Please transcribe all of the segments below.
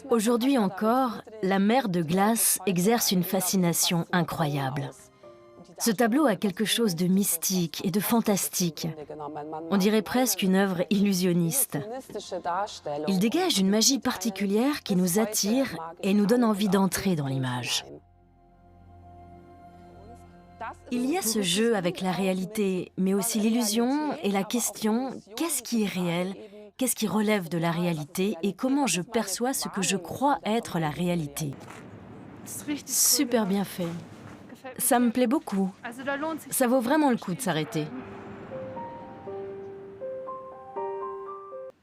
Aujourd'hui encore, la mer de glace exerce une fascination incroyable. Ce tableau a quelque chose de mystique et de fantastique. On dirait presque une œuvre illusionniste. Il dégage une magie particulière qui nous attire et nous donne envie d'entrer dans l'image. Il y a ce jeu avec la réalité, mais aussi l'illusion et la question « qu'est-ce qui est réel ? Qu'est-ce qui relève de la réalité et comment je perçois ce que je crois être la réalité ?» Super bien fait. Ça me plaît beaucoup. Ça vaut vraiment le coup de s'arrêter.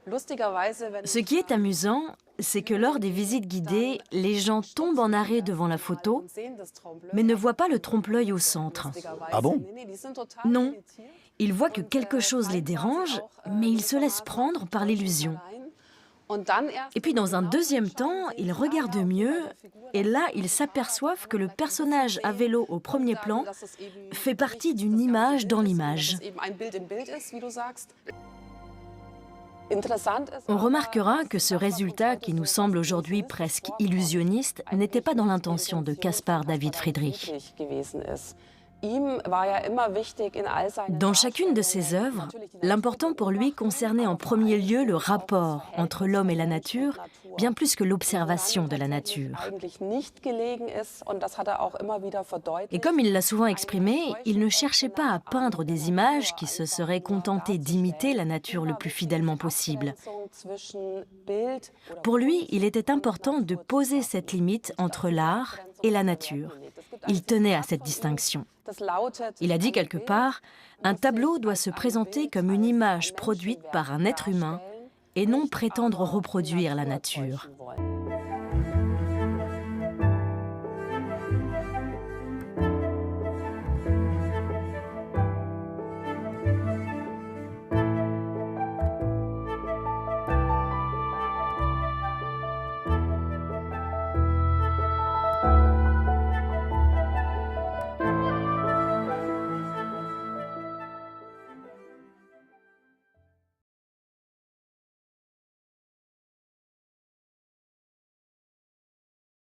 Ce qui est amusant, c'est que lors des visites guidées, les gens tombent en arrêt devant la photo, mais ne voient pas le trompe-l'œil au centre. Ah bon? Non, ils voient que quelque chose les dérange, mais ils se laissent prendre par l'illusion. Et puis dans un deuxième temps, ils regardent mieux, et là, ils s'aperçoivent que le personnage à vélo au premier plan fait partie d'une image dans l'image. On remarquera que ce résultat, qui nous semble aujourd'hui presque illusionniste, n'était pas dans l'intention de Caspar David Friedrich. Dans chacune de ses œuvres, l'important pour lui concernait en premier lieu le rapport entre l'homme et la nature, bien plus que l'observation de la nature. Et comme il l'a souvent exprimé, il ne cherchait pas à peindre des images qui se seraient contentées d'imiter la nature le plus fidèlement possible. Pour lui, il était important de poser cette limite entre l'art et la nature. Il tenait à cette distinction. Il a dit quelque part, un tableau doit se présenter comme une image produite par un être humain et non prétendre reproduire la nature.